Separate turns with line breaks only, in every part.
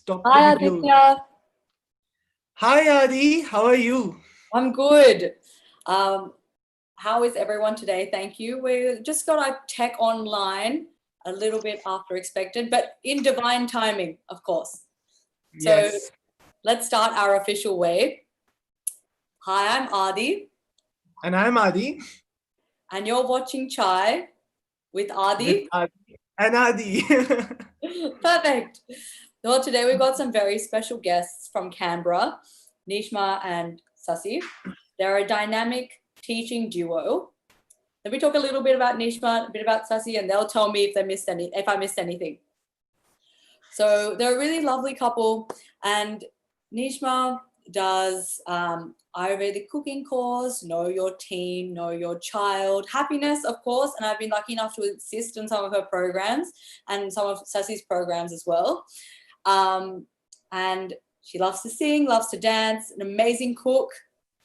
stop the
Hi,
video.
Aditya.
Hi, Aadi. How are you?
I'm good. Um, how is everyone today? Thank you. We just got our tech online a little bit after expected, but in divine timing, of course. So
Yes.
let's start our official way. Hi, I'm Aadi,
And I'm Aadi
and you're watching Chai with
with
Aadi.
Aadi and Aadi.
Perfect. Well, today we've got some very special guests from Canberra, Nishma and Sasi. They're a dynamic teaching duo. Let me talk a little bit about Nishma, a bit about Sasi, and they'll tell me if I missed anything. So they're a really lovely couple, and Nishma does Ayurvedic cooking course, know your teen, know your child, happiness, of course, and I've been lucky enough to assist in some of her programs and some of Sasi's programs as well. And she loves to sing, loves to dance, an amazing cook.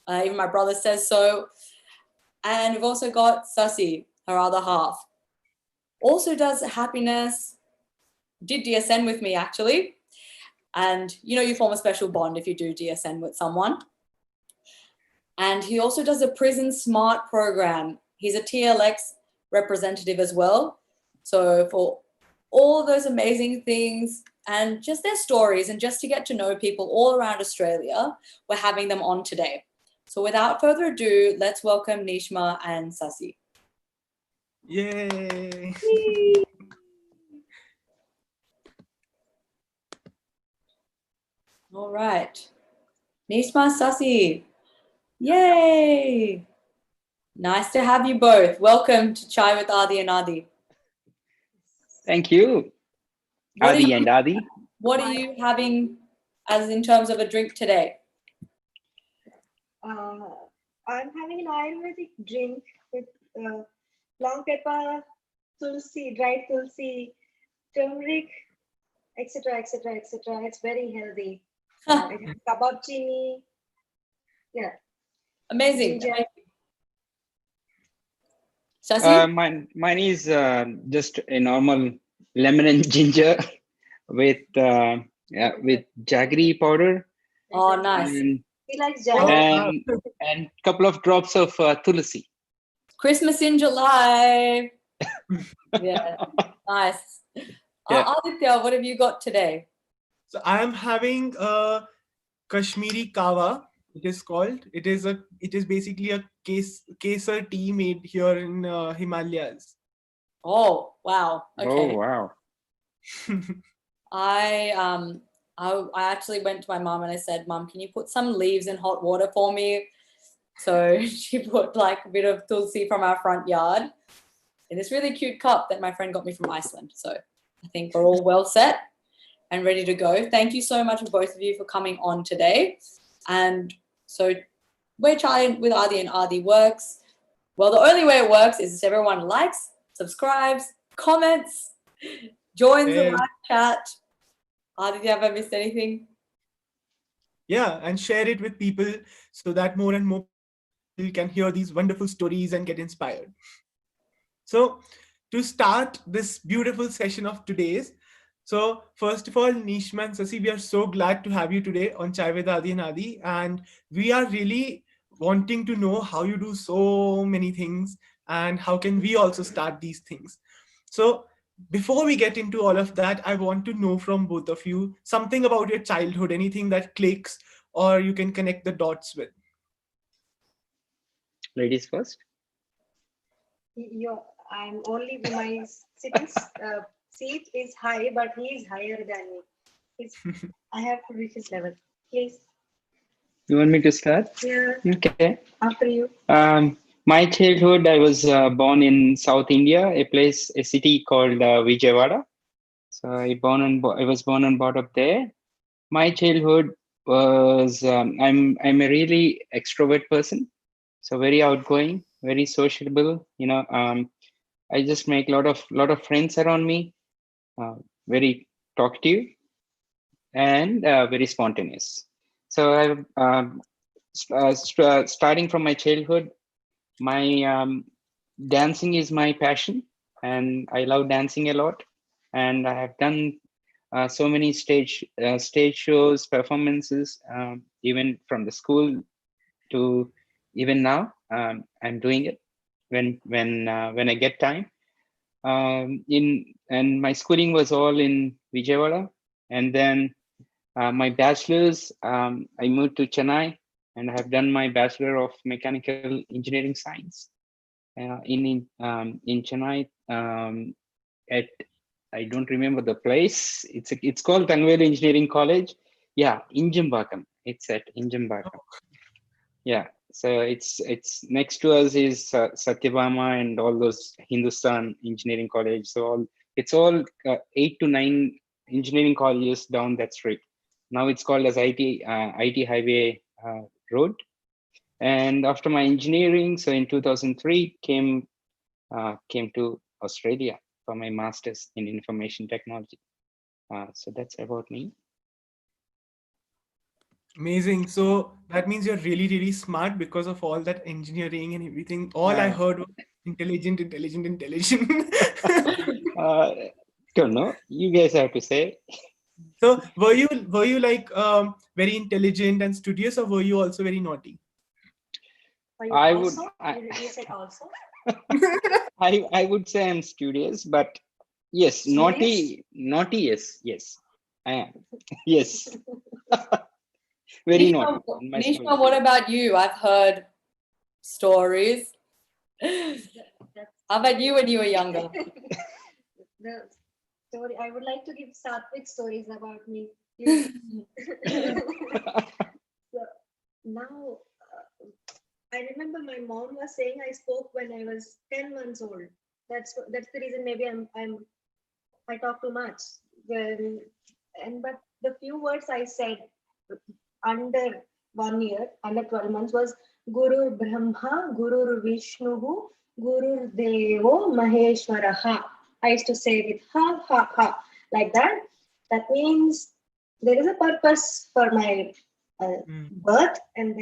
Even my brother says so. And we've also got Sasi, her other half. Also does happiness, did DSN with me actually. And you form a special bond if you do DSN with someone. And he also does a prison smart program. He's a TLX representative as well. So for all those amazing things and just their stories and just to get to know people all around Australia, we're having them on today. So without further ado, let's welcome Nishma and Sasi.
Yay.
All right. Nishma, Sasi. Yay. Nice to have you both. Welcome to Chai with Aadi and Aadi.
Thank you, Aadi and Aadi.
What are you having as in terms of a drink today?
I'm having an Ayurvedic drink with long pepper, tulsi, dried tulsi, turmeric, etc., etc., etc. It's very healthy. It has kebab chini. Yeah.
Amazing.
Ginger.
Sasi?
Mine is just a normal lemon and ginger with jaggery powder.
Oh, nice.
And
He likes jaggery.
and couple of drops of tulsi.
Christmas in July. Yeah, nice.
Yeah.
Aditya, what have you got today?
So I am having a Kashmiri kawa. It is called. It is basically a kesar tea made here in Himalayas.
Oh, wow. Okay.
Oh wow.
I actually went to my mom and I said, Mom, can you put some leaves in hot water for me? So she put like a bit of tulsi from our front yard in this really cute cup that my friend got me from Iceland. So I think we're all well set and ready to go. Thank you so much for both of you for coming on today. And so we're trying with Aadi and Aadi works. Well, the only way it works is if everyone likes, subscribes, comments, joins the live chat. Aadi, have I missed anything?
Yeah, and share it with people so that more and more people can hear these wonderful stories and get inspired. So to start this beautiful session of today's, so first of all, Nishma and Sasi, we are so glad to have you today on Chai with Aadi and Aadi. And we are really wanting to know how you do so many things and how can we also start these things. So before we get into all of that, I want to know from both of you something about your childhood, anything that clicks or you can connect the dots with.
Ladies first.
I'm only my seat is high, but he is higher than me. I have to reach his level. Please.
You want me to start?
Yeah.
Okay.
After you.
My childhood, I was born in South India, a city called Vijayawada. So I was born and brought up there. My childhood was I'm a really extrovert person, so very outgoing, very sociable. I just make a lot of friends around me. Very talkative and very spontaneous. So starting from my childhood, my dancing is my passion, and I love dancing a lot. And I have done so many stage shows, performances, even from the school to even now. I'm doing it when I get time. And my schooling was all in Vijayawada, and then my bachelor's, I moved to Chennai, and I have done my bachelor of mechanical engineering science in Chennai. At I don't remember the place. It's called Canberra Engineering College. Yeah, Injambakam. It's at Injambakam. Yeah. So it's next to us is Satyabama and all those Hindustan Engineering College. So it's all 8 to 9 engineering colleges down that street. Now it's called as IT Highway Road. And after my engineering, so in 2003, came to Australia for my master's in information technology. So that's about me.
Amazing. So that means you're really, really smart because of all that engineering and everything. All I heard was intelligent, intelligent, intelligent.
Uh, don't know. You guys have to say.
So were you like very intelligent and studious, or were you also very naughty?
Are you
I would
also? You said also.
I would say I'm studious, but yes,
Studious?
naughty, yes, I am. Yes, very naughty in my school.
Nishma, what about you? I've heard stories.
That's
How about you when you were younger?
the story. I would like to give Satvik stories about me. Please. So now, I remember my mom was saying I spoke when I was 10 months old. That's the reason maybe I talk too much. When, but the few words I said under 1 year, under 12 months was Guru Brahma, Guru Vishnu, Guru Devo Maheshwaraha. I used to say with ha ha ha like that. That means there is a purpose for my birth, and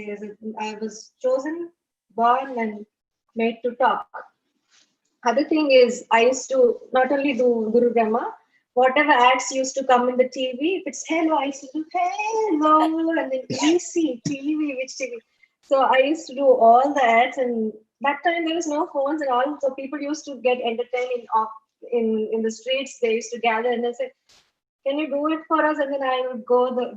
I was chosen, born, and made to talk. Other thing is, I used to not only do Guru Brahma, whatever ads used to come in the TV, if it's hello, I used to do hello, and then EC, TV, which TV. So I used to do all the ads, and that time there was no phones and all, so people used to get entertained in the streets. They used to gather and they said, "Can you do it for us?" And then I would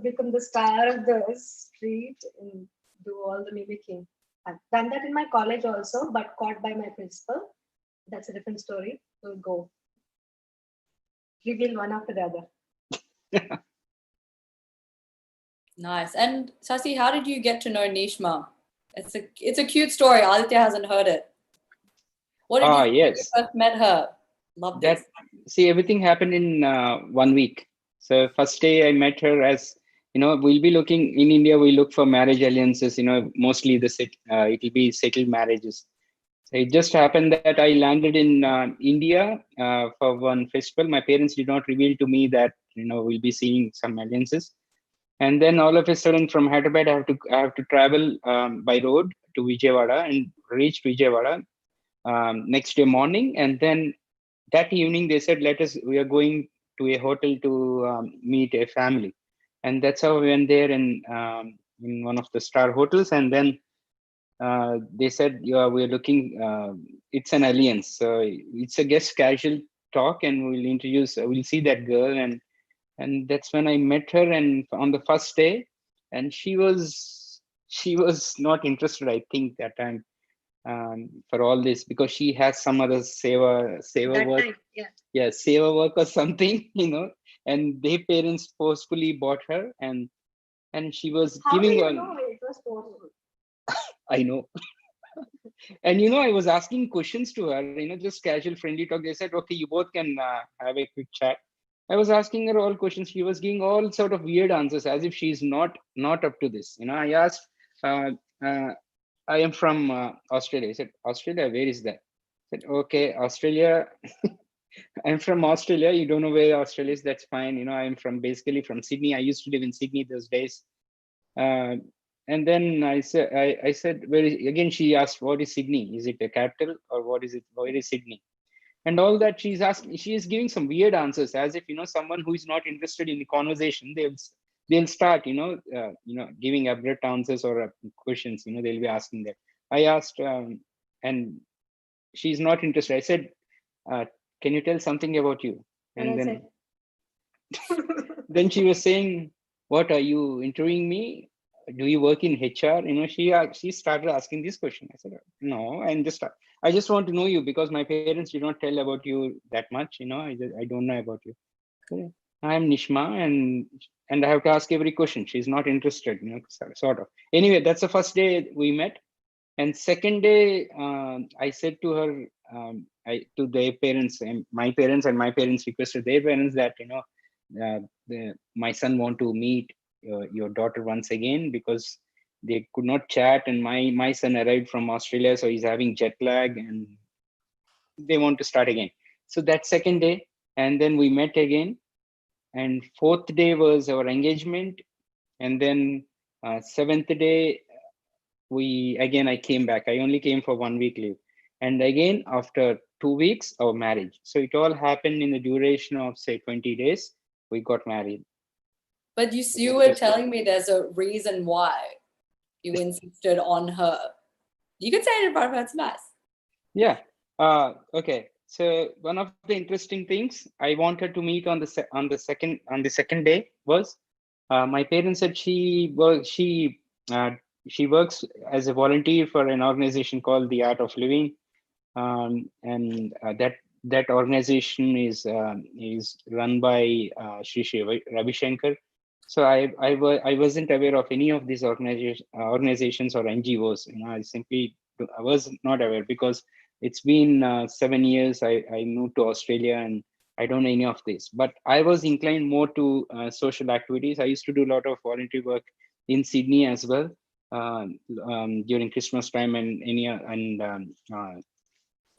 become the star of the street and do all the mimicking. I've done that in my college also, but caught by my principal. That's a different story. We'll go reveal one after the other.
Nice. And Sasi, how did you get to know Nishma? It's a cute story. Aditya hasn't heard it. What did you think when you
Yes.
first met her? Love this.
See, everything happened in 1 week. So first day I met her, as we'll be looking in India. We look for marriage alliances. Mostly it'll be settled marriages. So it just happened that I landed in India for one festival. My parents did not reveal to me that we'll be seeing some alliances. And then all of a sudden, from Hyderabad, I have to travel by road to Vijayawada and reach Vijayawada next day morning. And then that evening, they said, we are going to a hotel to meet a family. And that's how we went there in one of the star hotels. And then they said, yeah, we're looking, it's an alliance. So it's a guest casual talk, and we'll see that girl. And that's when I met her, and on the first day, and she was not interested, I think, that time, for all this, because she has some other seva
That
work.
time, yeah.
Yeah, seva work or something, and their parents forcefully bought her, and she was
How do
giving
you
on.
know it was possible?
I know. And I was asking questions to her, just casual friendly talk. They said, okay, you both can have a quick chat. I was asking her all questions. She was giving all sort of weird answers, as if she's not up to this. I asked, uh, uh, I am from Australia. I said, Australia, where is that? I said, okay, Australia. I'm from Australia. You don't know where Australia is. That's fine. I'm basically from Sydney. I used to live in Sydney those days. Uh, and then I said, again, she asked, what is Sydney? Is it a capital, or what is it? Where is Sydney? and all that. She's asking, she is giving some weird answers, as if, someone who is not interested in the conversation, they'll start, giving abrupt answers or questions, they'll be asking that. I asked, and she's not interested. I said, can you tell something about you? And then then she was saying, what, are you interviewing me? Do you work in HR? She started asking this question. I said, no, I just want to know you, because my parents did not tell about you that much. I don't know about you. Okay. I'm Nishma, and I have to ask every question. She's not interested, sort of. Anyway, that's the first day we met. And second day, I said to her, to their parents, and my parents requested their parents that, my son want to meet your daughter once again, because they could not chat, and my son arrived from Australia, so he's having jet lag, and they want to start again. So that second day, and then we met again, and fourth day was our engagement, and then seventh day I came back. I only came for 1 week leave, and again after 2 weeks our marriage. So it all happened in the duration of, say, 20 days. We got married.
But you were telling me there's a reason why you insisted on her. You can say it in front of her. It's nice.
Yeah. Okay. So one of the interesting things I wanted to meet on the second day was, my parents said she works as a volunteer for an organization called the Art of Living, and that organization is run by Sri Ravi Shankar. So I wasn't aware of any of these organizations or NGOs. I was not aware, because it's been 7 years. I moved to Australia, and I don't know any of this. But I was inclined more to social activities. I used to do a lot of volunteer work in Sydney as well, during Christmas time, and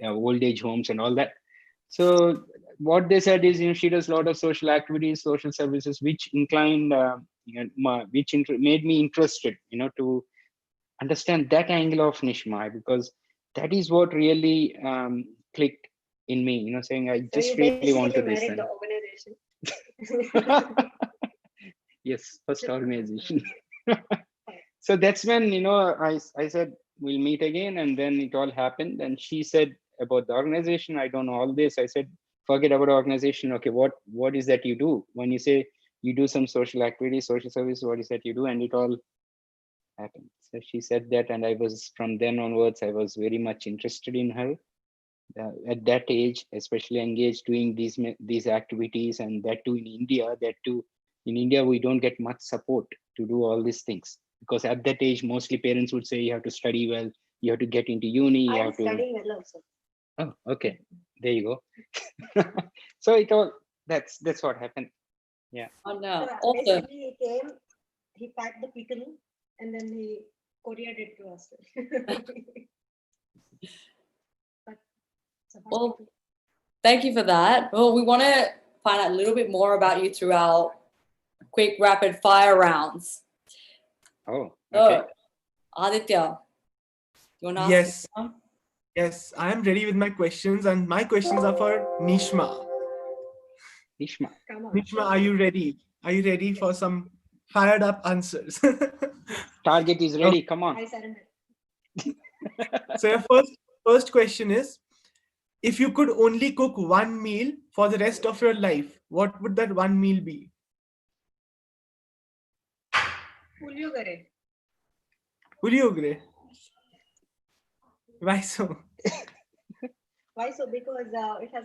old age homes and all that. So what they said is, she does a lot of social activities, social services, which made me interested, to understand that angle of Nishma, because that is what really clicked in me, saying I just really want to
married
listen.
the organization.
Yes, first organization. So that's when, I said, we'll meet again, and then it all happened. And she said about the organization, I don't know all this. I said, forget about organization. Okay, what is that you do? When you say you do some social activity, social service, what is that you do? And it all happened. So she said that, and from then onwards, I was very much interested in her. At that age, especially engaged doing these activities, and that too in India. In India, we don't get much support to do all these things, because at that age, mostly parents would say you have to study well, you have to get into uni.
I'm studying well also.
Oh, okay. There you go. So that's what happened. Yeah.
Oh no.
So
Awesome.
basically, he came, he packed the pickle, and then he couriered it to us.
Well, thank you for that. Well, we want to find out a little bit more about you through our quick rapid fire rounds.
Oh, okay.
Aditya, you want to ask?
Yes. Yes, I am ready with my questions, and my questions are for Nishma.
Nishma.
Nishma, are you ready? Are you ready for some fired up answers?
Target is ready. Come on.
I surrender.
So your first question is, if you could only cook one meal for the rest of your life, what would that one meal be?
Puliogare.
Puliogare. Why so?
Why so? Because it has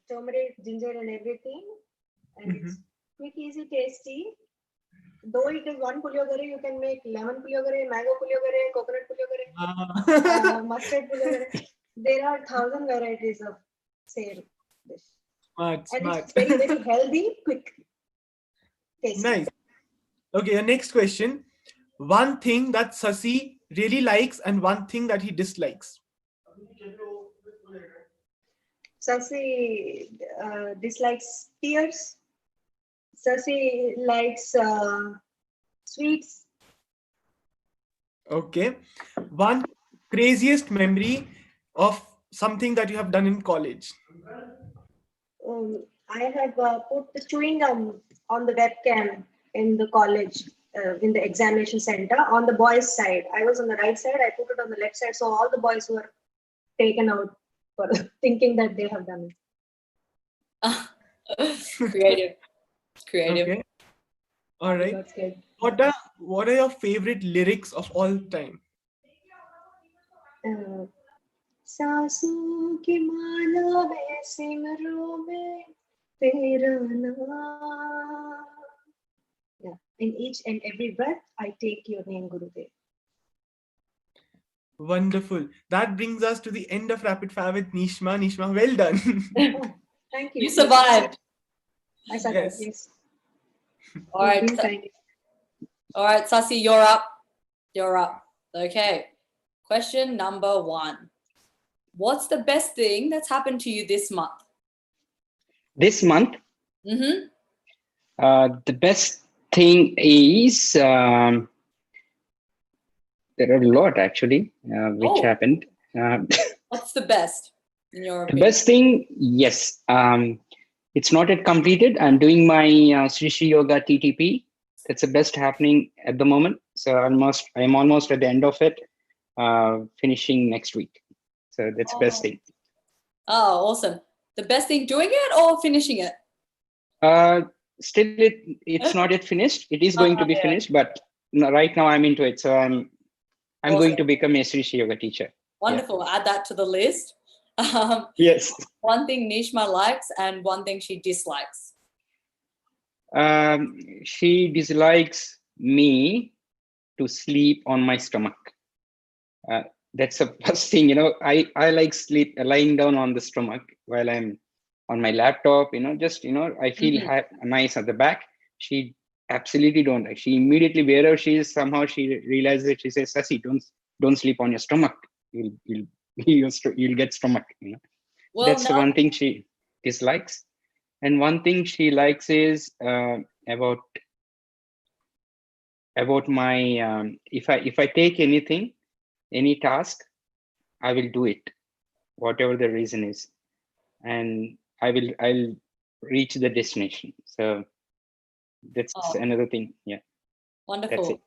turmeric, ginger, and everything, and it's quick, easy, tasty. Though it is one puliogare, you can make lemon puliogare, mango puliogare, coconut puliogare, mustard puliogare. There are 1,000 varieties of same dish.
Smart.
It's very, very healthy, quick, tasty.
Nice. Okay, your next question. One thing that Sasi really likes and one thing that he dislikes.
Sasi dislikes tears. Sasi likes sweets.
Okay. One craziest memory of something that you have done in college.
I have put the chewing gum on the webcam in the college, in the examination center on the boys' side. I was on the right side, I put it on the left side. So all the boys were taken out for thinking that they have done
Creative. Creative.
Okay. All
it.
right.
Got scared.
What are your favorite lyrics of all time?
सांसों की माला में सिमरों में तेरा नाम. Yeah, in each and every breath, I take your name, Gurudev.
Wonderful. That brings us to the end of Rapid Fire with Nishma. Nishma, well done.
Oh, thank you.
You survived.
I survived.
Yes.
Yes.
All right.
You've been kind.
All right, Sasi, you're up. You're up. Okay. Question number 1. What's the best thing that's happened to you this month?
This month,
Mm-hmm.
the best thing is there are a lot actually which happened.
What's the best in your
The
opinion?
best thing, yes. It's not yet completed. I'm doing my Sri Sri Yoga TTP. That's the best happening at the moment. So I'm almost at the end of it, finishing next week. So that's the best thing.
Oh, awesome. The best thing doing it or finishing it?
Still, it's not yet finished. It is going to be
Yeah.
finished, but right now I'm into it. So I'm
Awesome.
going to become a Sri Sri Yoga teacher.
Wonderful. Add that to the list.
Yes.
One thing Nishma likes and one thing she dislikes.
She dislikes me to sleep on my stomach. That's the first thing, I like lying down on the stomach while I'm on my laptop, just, I feel nice at the back. She absolutely don't like. She immediately, wherever she is, somehow she realizes it. She says, Sasi, don't sleep on your stomach. You'll get stomach,
Well,
That's the
now,
one thing she dislikes. And one thing she likes is about my if I take anything, any task, I will do it, whatever the reason is, and I'll reach the destination. So that's another thing. Yeah,
wonderful.
that's it.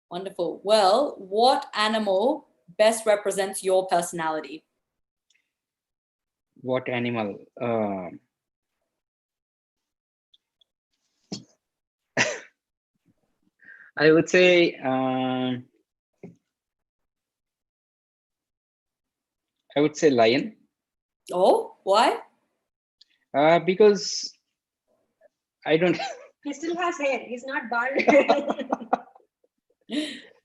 Wonderful. Well, what animal best represents your personality?
What animal? I would say lion.
Oh, why?
Because I don't
He still has hair. He's not bald.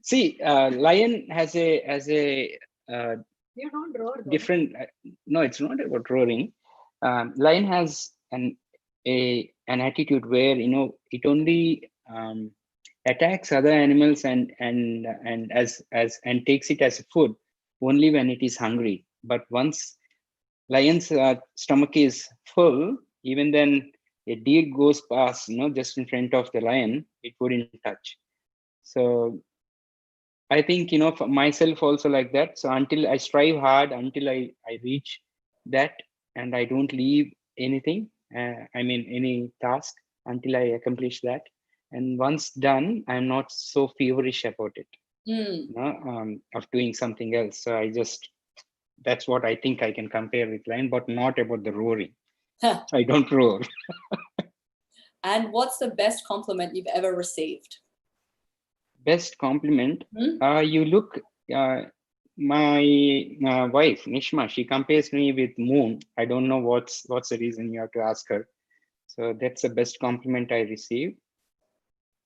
see. Lion has a
You don't roar though.
different. No, it's not about roaring. Lion has an attitude where it only attacks other animals and takes it as food only when it is hungry. But once lion's stomach is full, even then a deer goes past, just in front of the lion, it wouldn't touch. So I think, for myself also like that. So until I strive hard, until I reach that, and I don't leave anything, any task until I accomplish that. And once done, I'm not so feverish about it, of doing something else. So that's what I think I can compare with lion, but not about the roaring. I don't roar.
And what's the best compliment you've ever received?
Best compliment? You look, my wife, Nishma, she compares me with moon. I don't know what's the reason, you have to ask her. So that's the best compliment I received.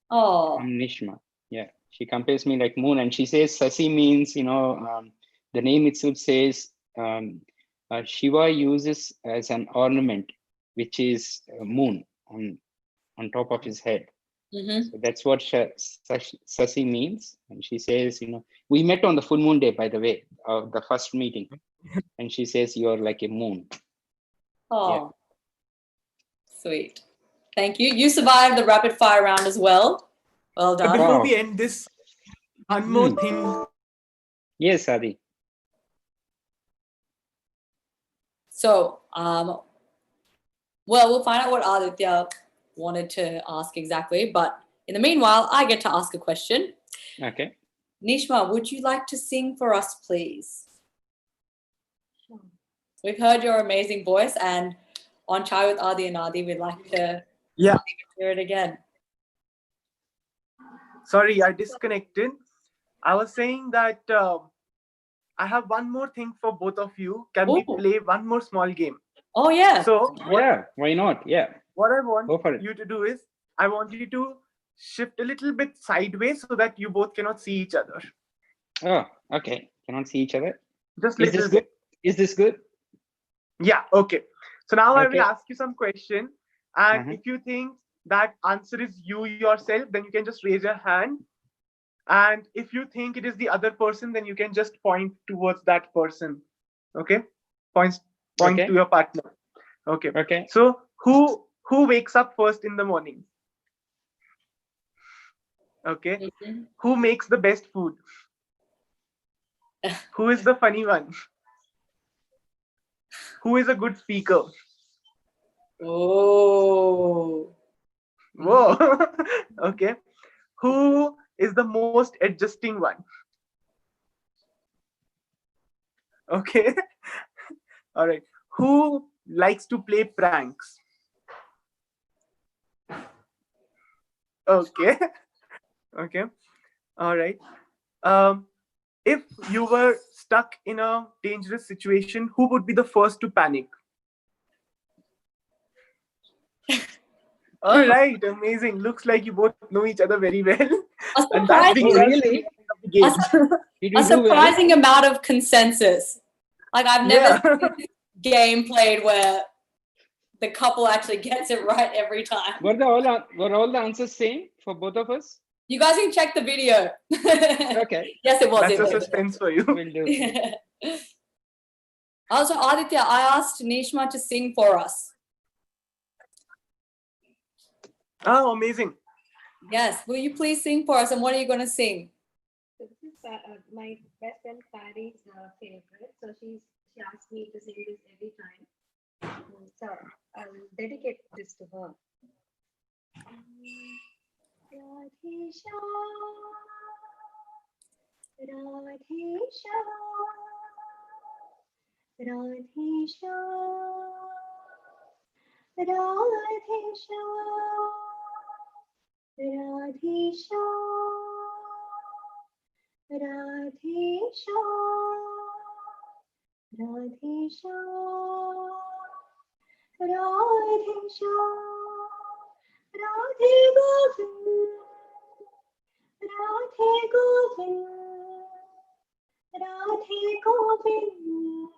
Oh.
From Nishma. Yeah, she compares me like moon, and she says Sasi means, the name itself says Shiva uses as an ornament, which is a moon on top of his head. So that's what Sasi means. And she says, we met on the full moon day, by the way, of the first meeting. And she says, you're like a moon.
Oh,
yeah.
Sweet. Thank you. You survived the rapid fire round as well. Well done.
Before we end this, one more thing.
Yes, Aadi.
So, well, we'll find out what Aditya wanted to ask exactly. But in the meanwhile, I get to ask a question.
Okay.
Nishma, would you like to sing for us, please?
Sure.
We've heard your amazing voice, and on Chai with Aadi and Aadi, we'd like to
Yeah.
hear it again.
Sorry, I disconnected. I was saying that I have one more thing for both of you. Can we
Ooh.
play one more small game?
Oh, yeah.
So
Yeah, why not? Yeah.
what I want
Go for it.
you to do is I want you to shift a little bit sideways so that you both cannot see each other.
Oh, okay. Cannot see each other.
Just
Is
little
this good?
bit.
Is this good?
Yeah, okay. So now I will
Okay.
ask you some question, and
Uh-huh.
if you think that answer is you yourself, then you can just raise your hand. And if you think it is the other person, then you can just point towards that person. Okay? Point
Okay.
to your partner. Okay.
Okay.
So who wakes up first in the morning? Okay.
Mhm.
Who makes the best food? Who is the funny one? Who is a good speaker?
Oh.
Whoa. Okay. Who is the most adjusting one? Okay. All right. Who likes to play pranks? Okay. Okay. All right. If you were stuck in a dangerous situation, who would be the first to panic? All right, amazing. Looks like you both know each other very well.
A
And that brings
Oh,
us
surprising,
to the
really?
end of the game.
Did
a
we do well?
surprising amount of consensus. Like, I've never
Yeah.
seen this game played where the couple actually gets it right every time.
Were all the answers same for both of us?
You guys can check the video.
Okay.
Yes, it was.
That's
It
a
was.
suspense for you.
Will do.
Also, Aditya, I asked Nishma to sing for us.
Oh, amazing.
Yes, will you please sing for us? And what are you going to sing?
So this is my best friend Patty's favorite. So she asked me to sing this every time. So I'll dedicate this to her. Radhe Shyam, Radhe Shyam, Radhe Shyam, Radhe Shyam, Radhe Shyam, Radhe Shyam, Radhe Shyam, Radhe Shyam, Radhe Govind, Radhe Govind, Radhe Govind,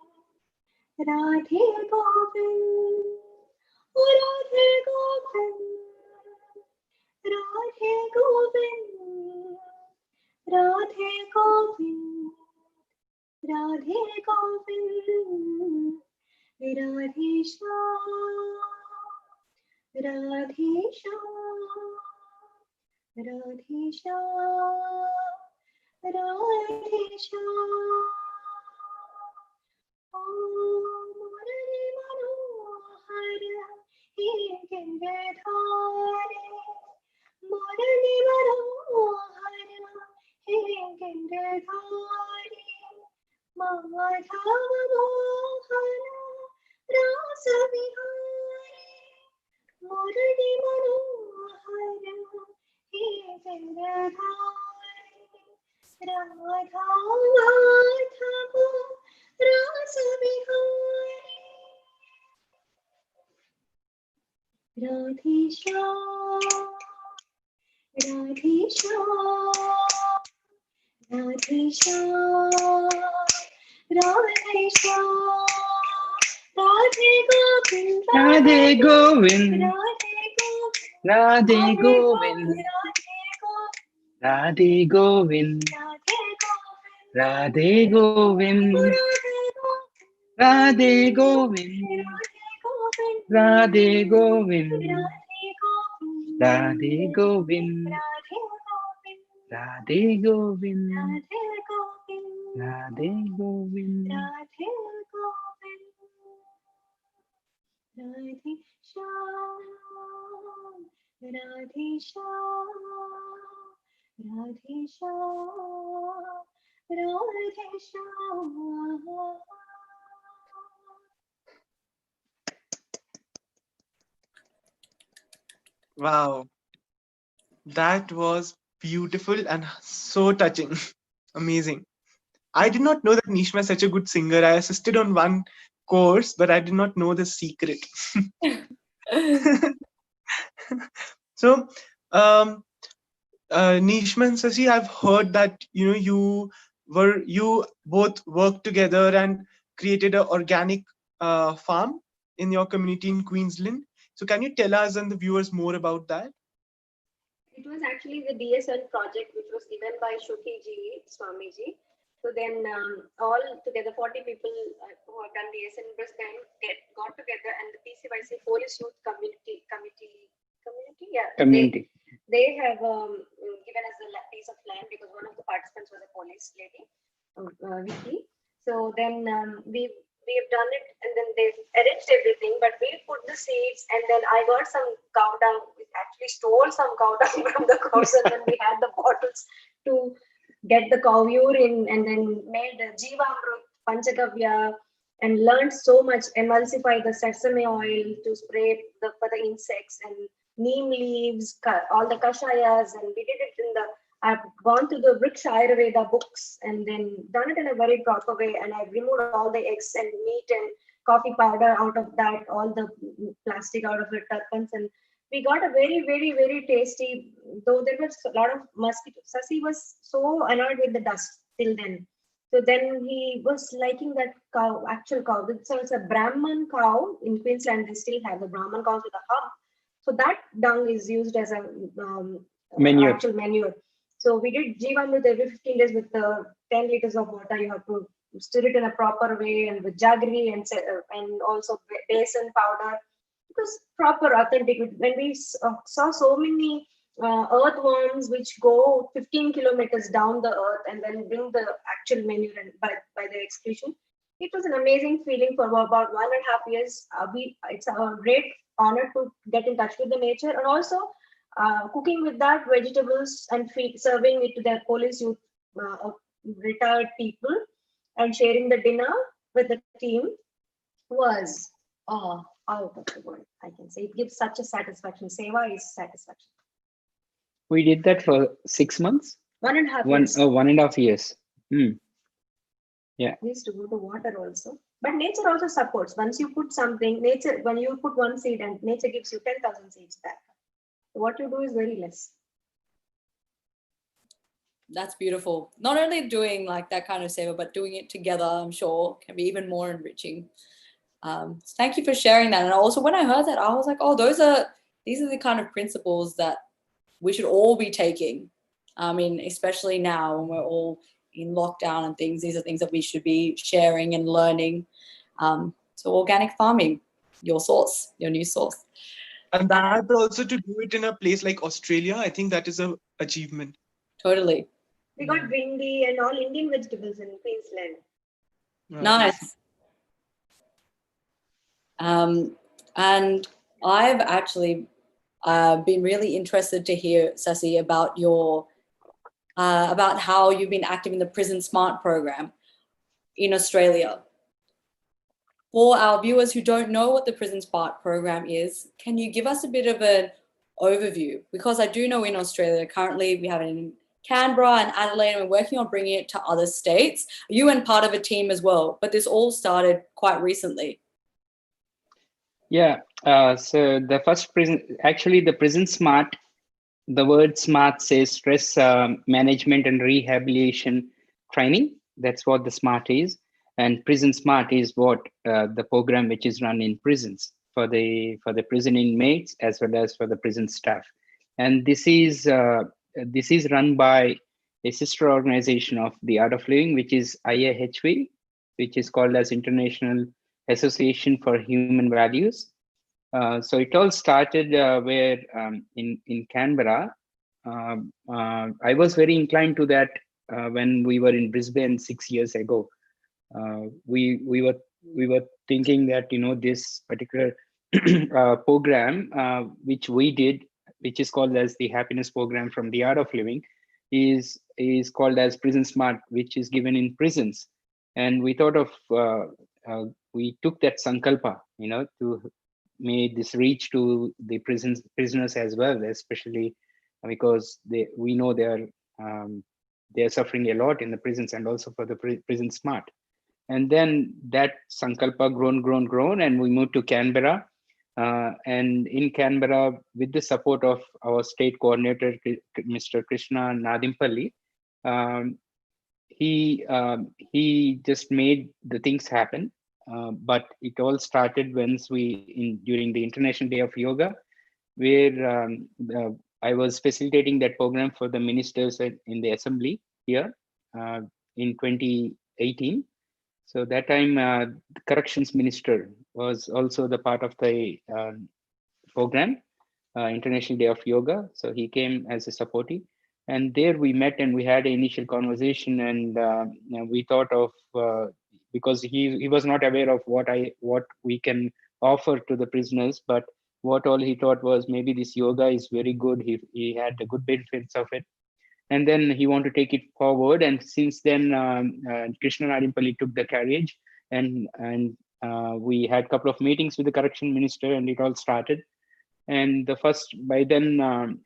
Radhe Govind, oh Radhe Govind, Radhe Govind, Radhe Govind, Radhe Govind, Radhe Shyam, Radhe Shyam, Radhe Shyam, Radhe Shyam. Om Murali Manohar He Girdhare, Murali Manohar He Girdhare, Madhava Mohan Rasa Vihare, Murali Manohar He Girdhare, Radha Madhava Rasa Vihare, Radhe Shyam, Radhe Shyam, Radhe Shyam, Radhe Shyam, Radhe Govind,
Radhe Govind,
Radhe
Radhe
Govind,
Govind,
Radhe Govind,
Radhe Govind, Radhe Govind, Radhe Govind, Radhe Govind, Radhe Govind, Radhe Govind, Radhe Govind.
Radhe Govind. Radhe Shyam, Radhe Shyam, Radhe Shyam, Radhe Shyam.
Wow, that was beautiful and so touching. Amazing. I did not know that Nishma is such a good singer. I assisted on one course, but I did not know the secret. So, um, Nishma and Sasi, I've heard that you both worked together and created an organic farm in your community in Queensland. So, can you tell us and the viewers more about that?
It was actually the DSN project which was given by Shukiji Swamiji. So then all together 40 people who have done DSN Brisbane got together, and the PCYC Police Youth Community, yeah,
Community.
they have given us a piece of land because one of the participants was a police lady, Vicky. So then we have done it, and then they've arranged everything. But we put the seeds, and then I got some cow dung. We actually stole some cow dung from the cows, and then we had the bottles to get the cow urine, and then made Jeevamrut, Panchagavya, and learned so much. Emulsify the sesame oil to spray for the insects, and neem leaves, all the kashayas, and we did it in the. I've gone through the Vriksha Ayurveda books and then done it in a very proper way. And I've removed all the eggs and meat and coffee powder out of that, all the plastic out of the turpans. And we got a very, very, very tasty, though there was a lot of mosquitoes. Sasi was so annoyed with the dust till then. So then he was liking that cow, actual cow. So it's a Brahman cow in Queensland. They still have the Brahman cows with a hump. So that dung is used as a
Manure.
actual manure. So we did Jeevamrut every 15 days with 10 liters of water. You have to stir it in a proper way, and with jaggery and also basin powder. It was proper, authentic. When we saw so many earthworms which go 15 kilometers down the earth and then bring the actual manure and by the excretion, it was an amazing feeling for about 1.5 years. It's a great honor to get in touch with the nature, and also cooking with that vegetables and serving it to their police youth retired people, and sharing the dinner with the team was out of the world. I can say it gives such a satisfaction. Seva is satisfaction.
We did that for 6 months.
1.5 years.
1.5 years. Yeah.
We used to go to water also. But nature also supports. Once you put something, nature, when you put one seed and nature gives you 10,000 seeds back. What you do is very less.
That's beautiful. Not only doing like that kind of seva, but doing it together, I'm sure, can be even more enriching. Thank you for sharing that. And also, when I heard that, I was like, oh, these are the kind of principles that we should all be taking. I mean, especially now when we're all in lockdown and things, these are things that we should be sharing and learning. So organic farming, your source, your new source.
And that also to do it in a place like Australia, I think that is an achievement.
Totally.
We got bindi and all Indian vegetables in Queensland.
Nice. And I've actually been really interested to hear, Sasi, about about how you've been active in the Prison Smart program in Australia. For our viewers who don't know what the Prison Smart program is, can you give us a bit of an overview? Because I do know in Australia, currently we have it in Canberra and Adelaide, and we're working on bringing it to other states. You and part of a team as well, but this all started quite recently.
Yeah. So the first the Prison Smart, the word SMART says stress management and rehabilitation training. That's what the SMART is. And Prison Smart is what the program which is run in prisons for the prison inmates as well as for the prison staff. And this is run by a sister organization of the Art of Living, which is IAHV, which is called as International Association for Human Values. So it all started where in Canberra. I was very inclined to that when we were in Brisbane 6 years ago. We were thinking that this particular program which we did, which is called as the happiness program from the Art of Living, is called as Prison Smart, which is given in prisons. And we thought of we took that sankalpa, to made this reach to the prisoners as well, especially because we know they're suffering a lot in the prisons, and also for the prison smart. And then that sankalpa grown, and we moved to Canberra. And in Canberra, with the support of our state coordinator, Mr. Krishna Nadimpalli, um, he just made the things happen. But it all started during the International Day of Yoga, where I was facilitating that program for the ministers in the assembly here in 2018. So that time, the corrections minister was also the part of the program, International Day of Yoga. So he came as a supportee, and there we met and we had an initial conversation, and we thought of because he was not aware of what we can offer to the prisoners, but what all he thought was maybe this yoga is very good. He had the good benefits of it, and then he wanted to take it forward. And since then, Krishna Nadimpalli took the carriage, and we had a couple of meetings with the correction minister, and it all started. And by then,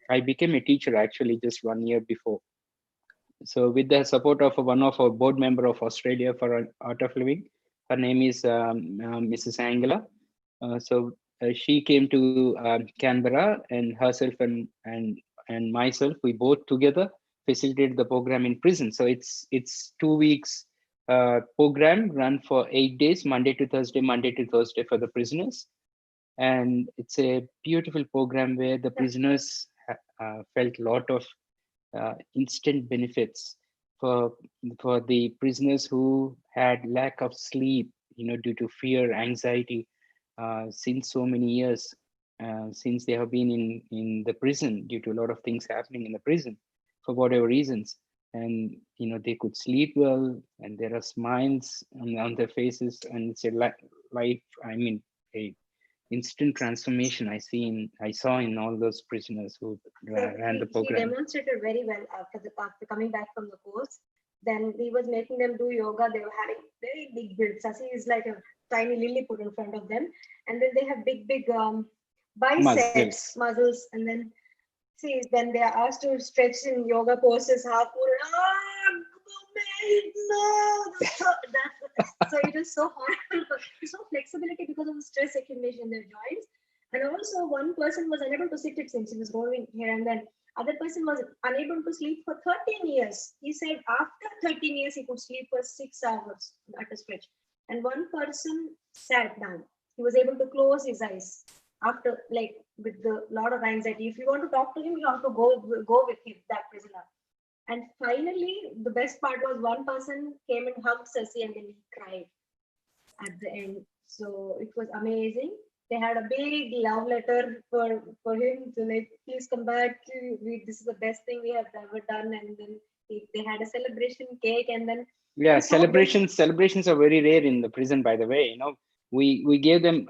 I became a teacher actually just 1 year before. So with the support of one of our board member of Australia for Art of Living, her name is Mrs. Angela. So she came to Canberra, and herself and myself, we both together facilitated the program in prison. So it's 2 weeks program run for 8 days, Monday to Thursday for the prisoners. And it's a beautiful program where the prisoners felt a lot of instant benefits for the prisoners who had lack of sleep, due to fear, anxiety, since so many years, since they have been in the prison due to a lot of things happening in the prison for whatever reasons. And they could sleep well, and there are smiles on their faces, and it's a life, I mean, a instant transformation I saw in all those prisoners who ran the
He
program.
demonstrated very well after coming back from the course. Then he was making them do yoga. They were having very big builds. Sasi is like a tiny lily put in front of them, and then they have big biceps muscles. And then see, when they are asked to stretch in yoga poses, half no, so it is so horrible. It's no flexibility because of the stress accumulation in their joints. And also, one person was unable to sit it since he was going here and then. Other person was unable to sleep for 13 years. He said after 13 years, he could sleep for 6 hours at a stretch. And one person sat down. He was able to close his eyes after, like, with the lot of anxiety. If you want to talk to him, you have to go with him, that prisoner. And finally, the best part was one person came and hugged Sasi, and then he cried at the end. So it was amazing. They had a big love letter for him to, like, please come back. This is the best thing we have ever done. And then they had a celebration cake, and then
Celebrations are very rare in the prison, by the way. We gave them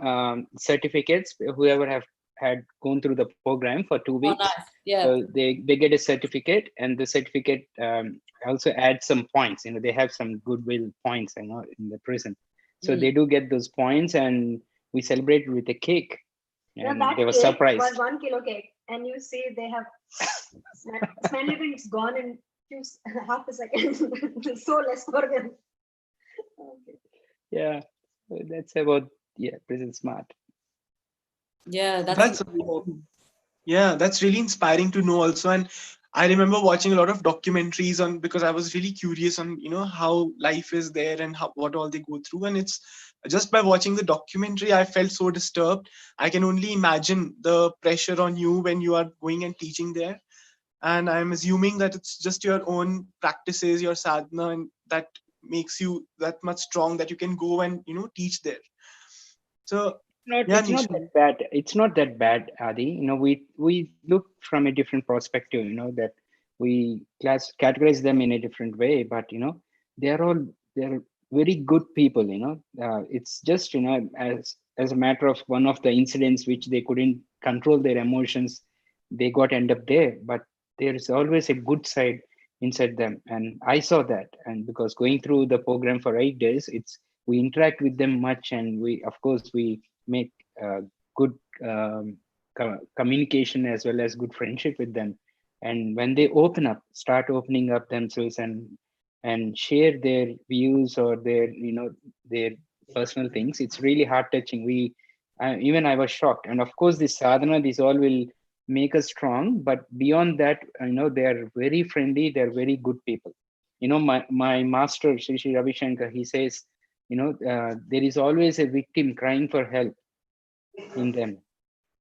certificates, whoever had gone through the program for 2 weeks.
Oh, nice. Yeah.
So they get a certificate, and the certificate also adds some points. They have some goodwill points, in the prison. So they do get those points, and we celebrated with a cake. And
that
they were
cake
surprised.
was 1 kilo cake, and you see they have smell it, it's gone in half a second. So less for them. Okay.
Yeah, that's about prison smart.
Yeah,
That's that's really inspiring to know also. And I remember watching a lot of documentaries on, because I was really curious on how life is there and what all they go through. And it's just by watching the documentary, I felt so disturbed. I can only imagine the pressure on you when you are going and teaching there. And I'm assuming that it's just your own practices, your sadhana, and that makes you that much strong that you can go and teach there. So
It's not that bad. It's not that bad, Adi. We look from a different perspective. That we categorize them in a different way, but they're very good people. It's just as as a matter of one of the incidents which they couldn't control their emotions, they got end up there. But there is always a good side inside them, and I saw that. And because going through the program for 8 days, it's we interact with them much, and we of course we make good communication as well as good friendship with them. And when they start opening up themselves and share their views or their their personal things, it's really heart touching. Even I was shocked. And of course this sadhana, this all will make us strong, but beyond that, they are very friendly, they're very good people. My master Sri Ravi Shankar, he says, there is always a victim crying for help in them.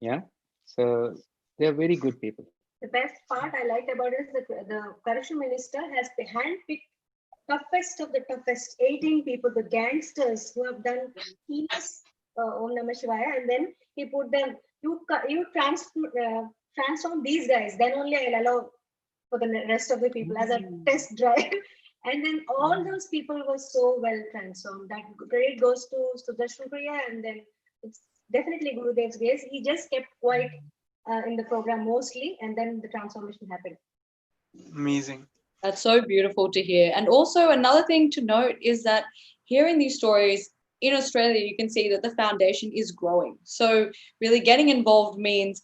Yeah, so they're very good people.
The best part I liked about it is the correction minister has handpicked toughest of the toughest 18 people, the gangsters who have done heinous Om Namah Shivaya, and then he put them, you transform these guys, then only I'll allow for the rest of the people as a test drive. And then all those people were so well transformed. That credit goes to Sudarshan Priya, and then it's definitely Gurudev's grace. He just kept quiet in the program mostly, and then the transformation happened.
Amazing.
That's so beautiful to hear. And also another thing to note is that hearing these stories in Australia, you can see that the foundation is growing. So really getting involved means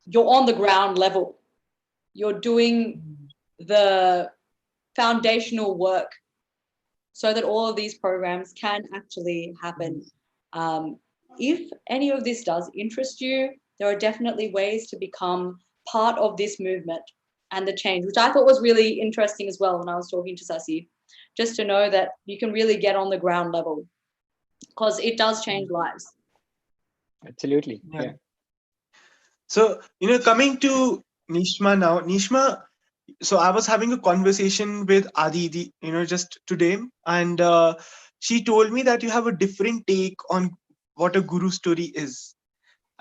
you're on the ground level. You're doing the foundational work so that all of these programs can actually happen. If any of this does interest you, there are definitely ways to become part of this movement and the change, which I thought was really interesting as well when I was talking to Sasi, just to know that you can really get on the ground level because it does change lives.
Absolutely. Yeah.
So, coming to Nishma now, Nishma, so I was having a conversation with Aadi, just today, and she told me that you have a different take on what a guru story is.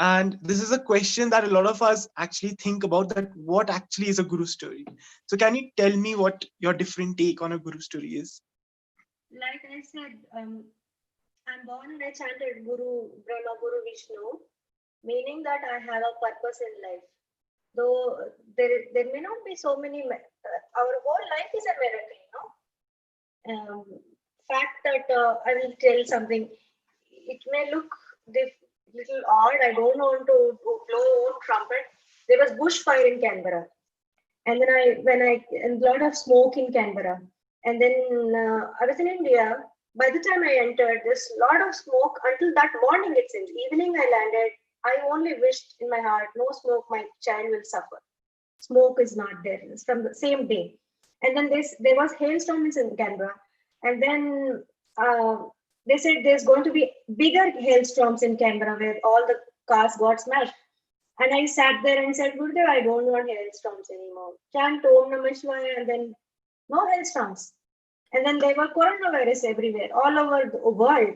And this is a question that a lot of us actually think about, that what actually is a guru story. So can you tell me what your different take on a guru story is?
Like I said, I'm born and I chanted Guru Brahma, Guru Vishnu, meaning that I have a purpose in life. Though there may not be so many, our whole life is a miracle, fact that I will tell something, it may look little odd. I don't want to blow trumpet. There was bushfire in Canberra, and then and a lot of smoke in Canberra, and then I was in India. By the time I entered, there's a lot of smoke until that morning. It seems evening I landed. I only wished in my heart, no smoke, my child will suffer. Smoke is not there. It's from the same day, and then there was hailstorms in Canberra, and then they said there's going to be bigger hailstorms in Canberra where all the cars got smashed. And I sat there and said, Gurudev, I don't want hailstorms anymore. Chant Om Namah Shivaya, and then no hailstorms. And then there were coronavirus everywhere, all over the world.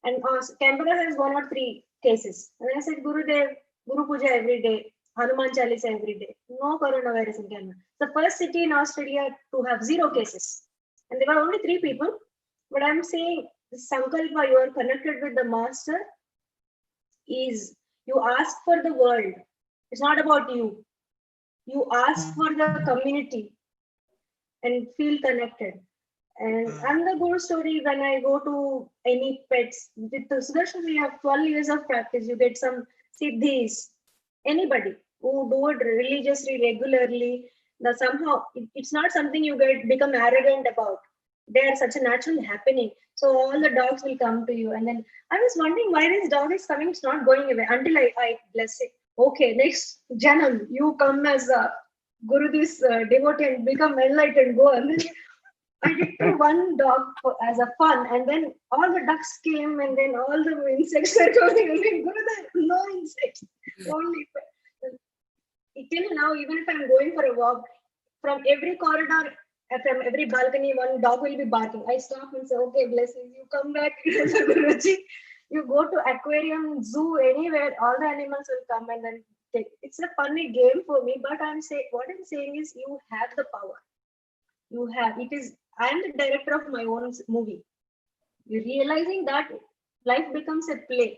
And Canberra has 1 or 3 cases. And I said, Gurudev, Guru Puja every day, Hanuman Chalisa every day. No coronavirus in Canberra. The first city in Australia to have 0 cases. And there were only 3 people. But I'm saying, Sankalpa, you are connected with the master, is you ask for the world. It's not about you. You ask for the community and feel connected. And I'm the guru story when I go to any pets. With the Sudarshan, we have 12 years of practice. You get some siddhis. Anybody who do it religiously, regularly, now somehow it's not something you become arrogant about. They are such a natural happening. So all the dogs will come to you. And then I was wondering why this dog is coming, it's not going away until I bless it. Okay, next Janam, you come as a Guru, this devotee, and become enlightened, go. And then I did to one dog as a fun, and then all the ducks came, and then all the insects are coming. And then Guru, no insects, only. Till now, even if I'm going for a walk, from every corridor, from every balcony, one dog will be barking. I stop and say, okay, blessings, you come back, Guruji. You go to aquarium, zoo, anywhere, all the animals will come and then take. It's a funny game for me, but what I'm saying is you have the power. I am the director of my own movie. You're realizing that life becomes a play.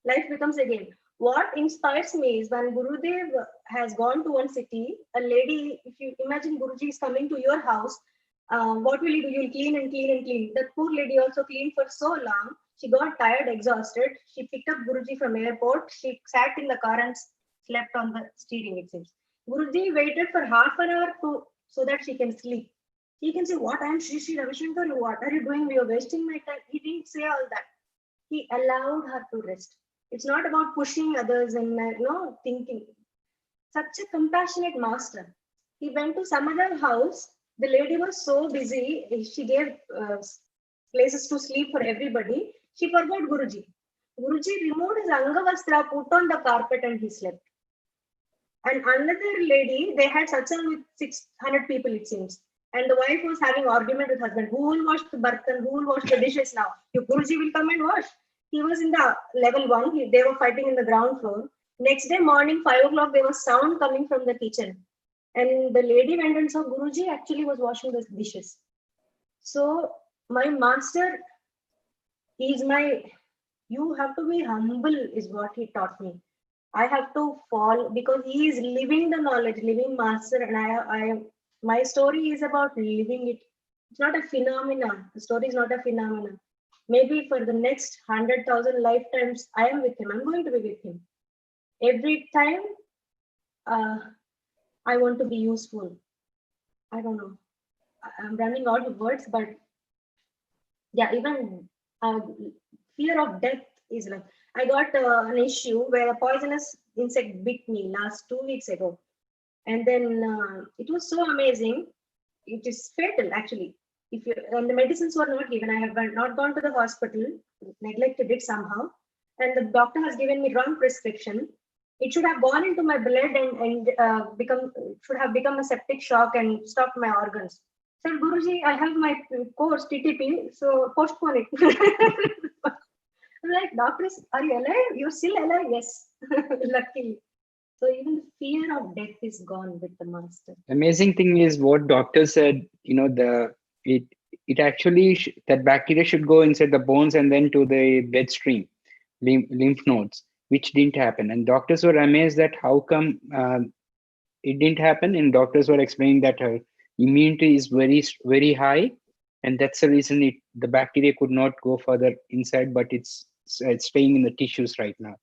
life becomes a game. What inspires me is when Gurudev has gone to one city, a lady, if you imagine Guruji is coming to your house, what will you do? You'll clean and clean and clean. That poor lady also cleaned for so long. She got tired, exhausted. She picked up Guruji from airport. She sat in the car and slept on the steering, it seems. Guruji waited for half an hour so that she can sleep. He can say, what? I am Shri Shri Ravi Shankar. What are you doing? You're wasting my time. He didn't say all that. He allowed her to rest. It's not about pushing others and thinking. Such a compassionate master. He went to some other house. The lady was so busy. She gave places to sleep for everybody. She forgot Guruji. Guruji removed his Angavastra, put on the carpet, and he slept. And another lady, they had satsang with 600 people, it seems. And the wife was having argument with husband. Who will wash the bartan? Who will wash the dishes now? Your Guruji will come and wash. He was in the level 1. They were fighting in the ground floor. Next day morning, 5 o'clock, there was sound coming from the kitchen. And the lady went and saw Guruji actually was washing the dishes. So my master is you have to be humble is what he taught me. I have to fall because he is living the knowledge, living master. And my story is about living it. It's not a phenomenon. The story is not a phenomenon. Maybe for the next 100,000 lifetimes, I am with him. I'm going to be with him. Every time I want to be useful. I don't know. I'm running out of words, but yeah, even fear of death is like, I got an issue where a poisonous insect bit me last 2 weeks ago. And then it was so amazing. It is fatal actually. And the medicines were not given. I have not gone to the hospital, neglected it somehow. And the doctor has given me wrong prescription. It should have gone into my blood and should have become a septic shock and stopped my organs. So Guruji, I have my course TTP, so postpone it. I'm like, doctors, are you alive? You're still alive? Yes, luckily. So even the fear of death is gone with the master.
Amazing thing is what doctor said. It actually that bacteria should go inside the bones and then to the bloodstream, lymph nodes, which didn't happen. And doctors were amazed that how come it didn't happen. And doctors were explaining that her immunity is very, very high, and that's the reason the bacteria could not go further inside, but it's staying in the tissues right now.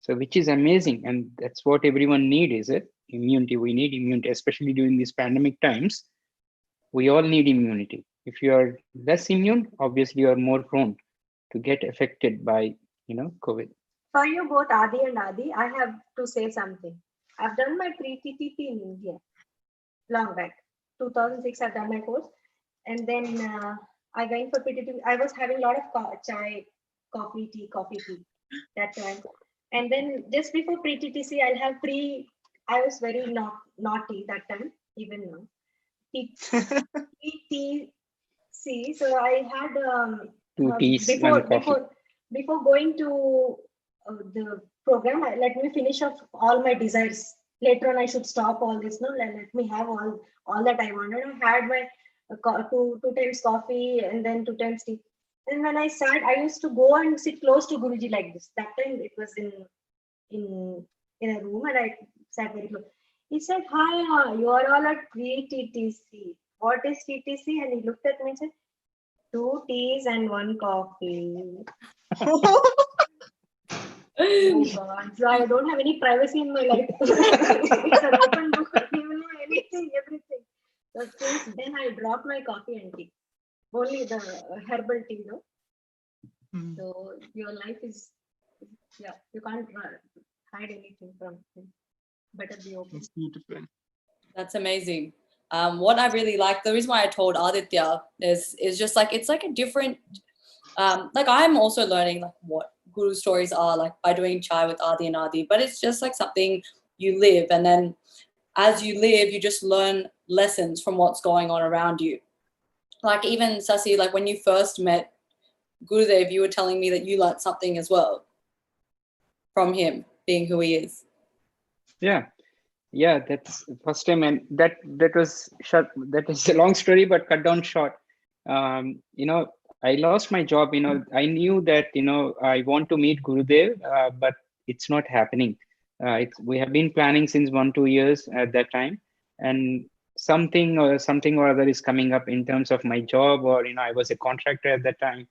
So which is amazing, and that's what everyone need, is it? Immunity. We need immunity, especially during these pandemic times. We all need immunity. If you are less immune, obviously you are more prone to get affected by COVID.
For you both, Adi and Adi, I have to say something. I've done my pre-TTP in India, long back, 2006. I've done my course, and then I went for pre-TTP. I was having a lot of chai, coffee, tea that time. And then just before pre-TTC, I'll have I was very naughty that time, even now. TTC. So I had
2 teas, 1 coffee.
Before going to the program, let me finish off all my desires. Later on, I should stop all this. No, let me have all that I wanted. I had my two times coffee and then 2 times tea. And when I sat, I used to go and sit close to Guruji like this. That time it was in a room, and I sat very close. He said, "Hi, you are all at TTC. What is TTC?" And he looked at me and said, 2 teas and 1 coffee. Oh God. So I don't have any privacy in my life. It's an open book. You know anything, everything. So since then I dropped my coffee and tea. Only the herbal tea, no? So your life is, you can't hide anything from him. Better be open.
It's beautiful.
That's amazing. What I really like, the reason why I told Aditya is just like, it's like a different, like I'm also learning like what guru stories are, like by doing chai with Aadi and Aadi, but it's just like something you live, and then as you live, you just learn lessons from what's going on around you. Like even Sasi, like when you first met Gurudev, you were telling me that you learned something as well from him being who he is.
Yeah, that's the first time, and that was short. That is a long story, but cut down short. I lost my job. I knew that I want to meet Gurudev, but it's not happening. We have been planning since 1 2 years at that time, and something or other is coming up in terms of my job, or I was a contractor at that time,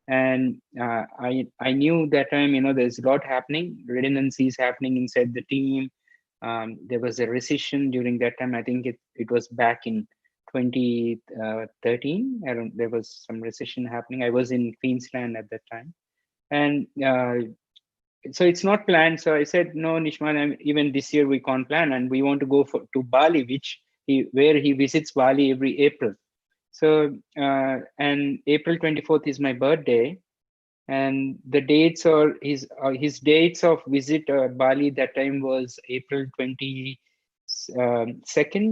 and I knew that time there's a lot happening, redundancies happening inside the team. There was a recession during that time. I think it was back in 2013. There was some recession happening. I was in Queensland at that time, and so it's not planned. So I said, no, Nishman, even this year we can't plan, and we want to go to Bali, where he visits Bali every April. So and April 24th is my birthday, and the dates or his dates of visit Bali that time was April 22nd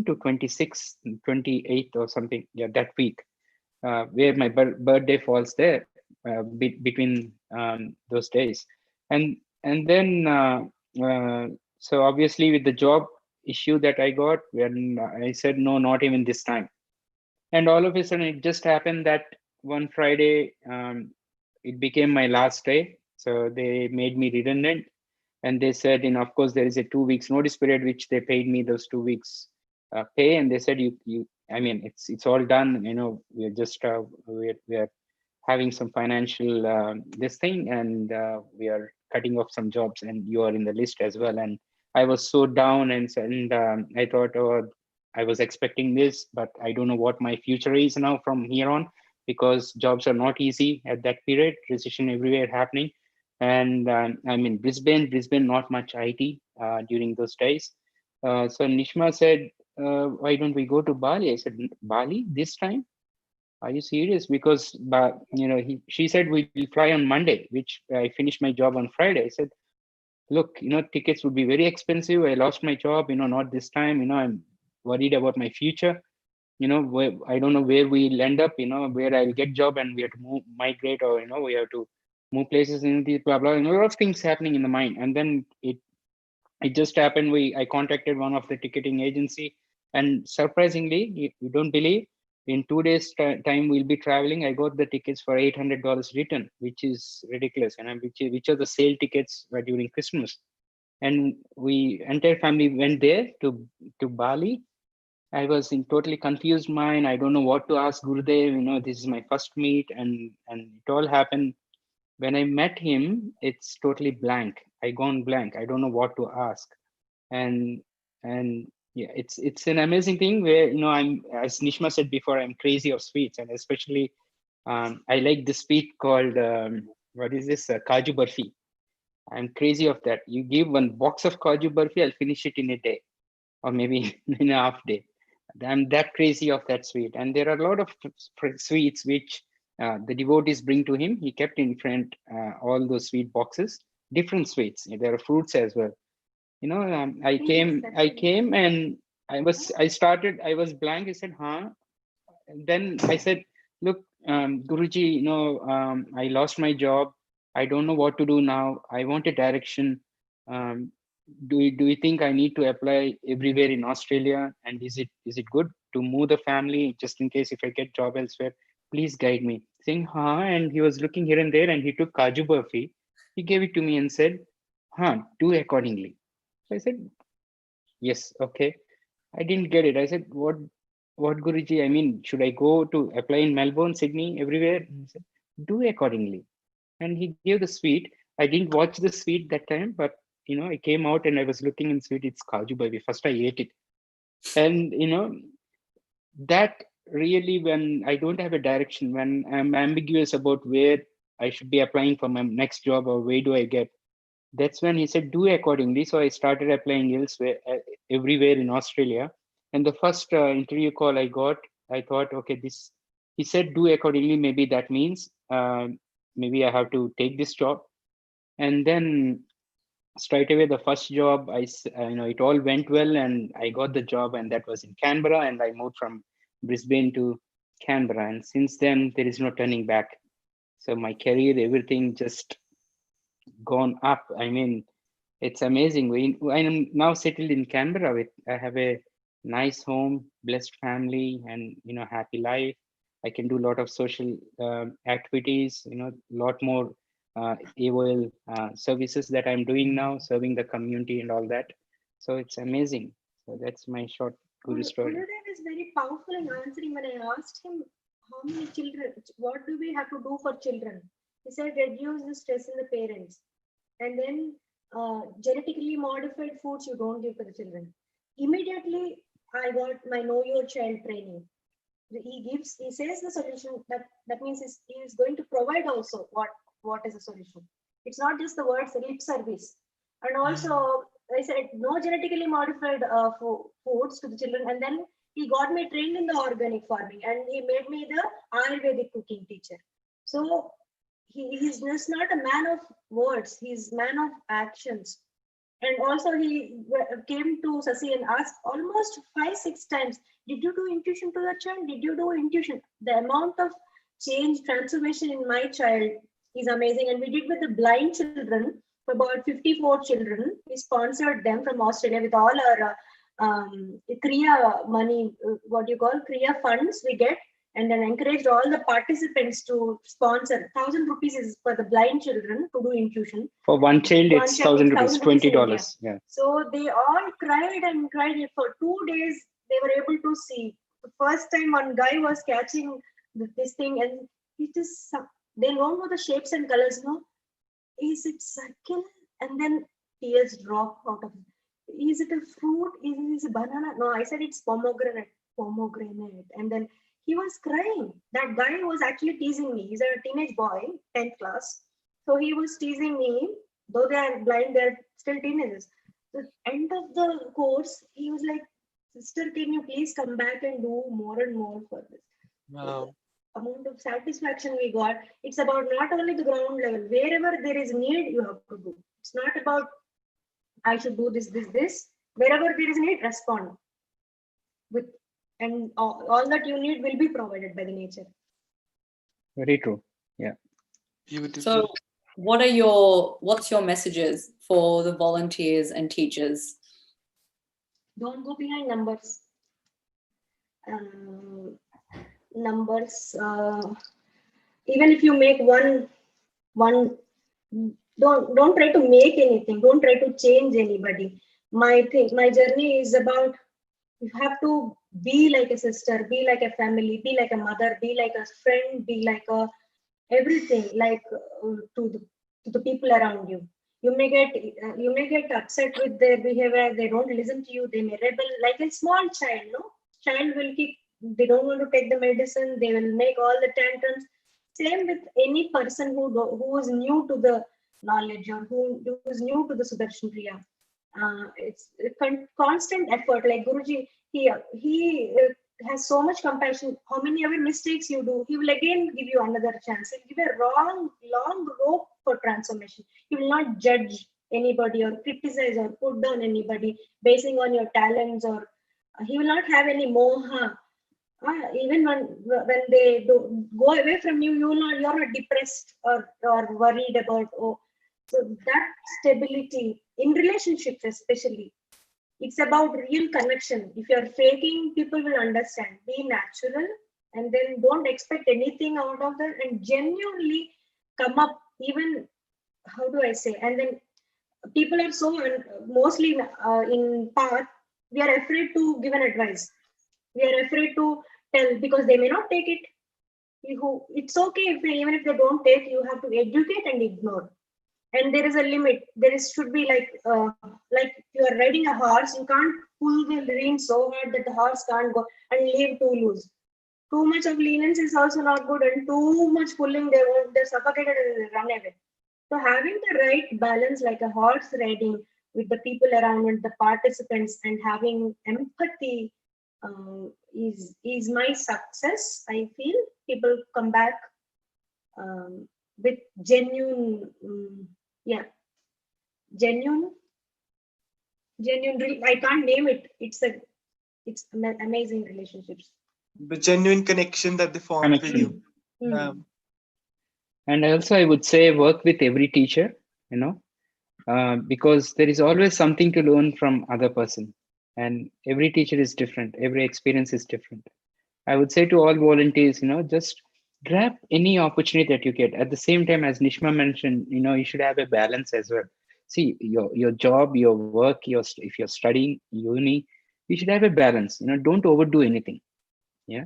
to 26th, 28th or something. Yeah, that week, where my birthday falls there, between those days, and then so obviously with the job issue that I got, when I said no, not even this time. And all of a sudden, it just happened that one Friday, it became my last day. So they made me redundant, and they said, of course, there is a 2 weeks notice period, which they paid me those 2 weeks pay, and they said, I mean, it's all done. We're just we're having some financial this thing, and we are cutting off some jobs, and you are in the list as well. And I was so down, and I thought, oh, I was expecting this, but I don't know what my future is now from here on, because jobs are not easy at that period. Recession everywhere happening, and I'm in Brisbane, not much IT during those days. So Nishma said, "Why don't we go to Bali?" I said, "Bali this time? Are you serious?" Because, she said we'll fly on Monday, which I finished my job on Friday. I said, look, tickets would be very expensive. I lost my job, not this time. I'm worried about my future. I don't know where we'll end up, where I'll get job, and we have to migrate, or, we have to move places in the blah, blah, a lot of things happening in the mind. And then it just happened. I contacted one of the ticketing agency, and surprisingly, you don't believe, in 2 days time we'll be traveling. I got the tickets for $800 return, which is ridiculous, and which are the sale tickets during Christmas. And we entire family went there to Bali. I was in totally confused mind. I don't know what to ask Gurudev. This is my first meet, and it all happened. When I met him, it's totally blank. I gone blank. I don't know what to ask. And and yeah, it's an amazing thing where, I'm, as Nishma said before, I'm crazy of sweets, and especially I like this sweet called what is this, kaju barfi. I'm crazy of that. You give one box of kaju barfi, I'll finish it in a day, or maybe in a half day. I'm that crazy of that sweet. And there are a lot of sweets which the devotees bring to him. He kept in front all those sweet boxes, different sweets. There are fruits as well. I
Yes,
came,
that's
I
amazing.
came, and I was blank. I said, huh? And then I said, look, Guruji, I lost my job. I don't know what to do now. I want a direction. Um, do you think I need to apply everywhere in Australia? And is it good to move the family just in case if I get job elsewhere? Please guide me. Saying, huh? And he was looking here and there, and he took Kaju Burfi. He gave it to me and said, huh, do accordingly. So I said, yes, okay. I didn't get it. I said, what Guruji? I mean, should I go to apply in Melbourne, Sydney, everywhere? And he said, do accordingly. And he gave the sweet. I didn't watch the sweet that time, but I came out and I was looking in sweet. It's Kaju Baby. First I ate it. And that really, when I don't have a direction, when I'm ambiguous about where I should be applying for my next job, or where do I get, that's when he said, do accordingly. So I started applying elsewhere, everywhere in Australia. And the first interview call I got, I thought, okay, he said, do accordingly. Maybe that means maybe I have to take this job. And then straight away, the first job, it all went well, and I got the job, and that was in Canberra. And I moved from Brisbane to Canberra. And since then, there is no turning back. So my career, everything just gone up. I mean, it's amazing. I'm now settled in Canberra. I have a nice home, blessed family, and happy life. I can do a lot of social activities, a lot more AOL services that I'm doing now, serving the community and all that. So it's amazing. So that's my short guru story.
Gurudev is very powerful in answering. When I asked him how many children, what do we have to do for children? He said reduce the stress in the parents, and then genetically modified foods you don't give to the children. Immediately, I got my Know Your Child training. He says the solution. That means he is going to provide also what is the solution. It's not just the words lip service. And also I said no genetically modified foods to the children, and then he got me trained in the organic farming, and he made me the Ayurvedic cooking teacher. So he's just not a man of words, he's man of actions. And also he came to Sasi and asked almost 5-6 times, did you do intuition to the child? Did you do intuition? The amount of change, transformation in my child is amazing. And we did with the blind children, about 54 children. We sponsored them from Australia with all our Kriya money, what you call Kriya funds we get, and then encouraged all the participants to sponsor. 1,000 rupees is for the blind children to do intuition.
For one child, it's 1,000 rupees, $20. Yeah.
So they all cried and cried. For 2 days, they were able to see. The first time one guy was catching this thing, and it is, they don't know the shapes and colors, no? Is it circle? And then tears drop out of it. Is it a fruit? Is it a banana? No, I said it's pomegranate. And then he was crying. That guy was actually teasing me. He's a teenage boy, 10th class. So he was teasing me. Though they are blind, they're still teenagers. The end of the course, he was like, sister, can you please come back and do more and more for this?
Wow.
The amount of satisfaction we got. It's about not only the ground level. Wherever there is need, you have to do. It's not about, I should do this. Wherever there is need, respond. And all that you need will be provided by the nature.
Very true. Yeah.
Beautiful.
So what's your messages for the volunteers and teachers?
Don't go behind numbers. Numbers. Even if you make one, don't try to make anything. Don't try to change anybody. My journey is about, you have to be like a sister, be like a family, be like a mother, be like a friend, be like a everything, like to the people around you. You may get upset with their behavior. They don't listen to you. They may rebel like a small child. No, child will keep. They don't want to take the medicine. They will make all the tantrums. Same with any person who is new to the knowledge or who is new to the Sudarshan Kriya. It's a constant effort. Like Guruji, he has so much compassion. How many ever mistakes you do, he will again give you another chance. He'll give a long rope for transformation. He will not judge anybody or criticize or put down anybody basing on your talents, or he will not have any moha. Even when they go away from you, you're not depressed or worried about. So that stability in relationships, especially, it's about real connection. If you're faking, people will understand. Be natural, and then don't expect anything out of that, and genuinely come up. Even, how do I say? And then people are so mostly in path, we are afraid to give an advice. We are afraid to tell because they may not take it. It's okay even if they don't take. You have to educate and ignore. And there is a limit. Should be like you are riding a horse. You can't pull the rein so hard that the horse can't go, and leave too loose. Too much of lenience is also not good, and too much pulling, they're suffocated and they run away. So having the right balance, like a horse riding with the people around and the participants, and having empathy is my success. I feel people come back with genuine. Genuine. I can't name it. It's amazing relationships.
The genuine connection that they form with you.
And also, I would say work with every teacher, because there is always something to learn from other person, and every teacher is different. Every experience is different. I would say to all volunteers, just grab any opportunity that you get. At the same time, as Nishma mentioned, you should have a balance as well. See, your job, your work, if you're studying uni, you should have a balance. Don't overdo anything. Yeah.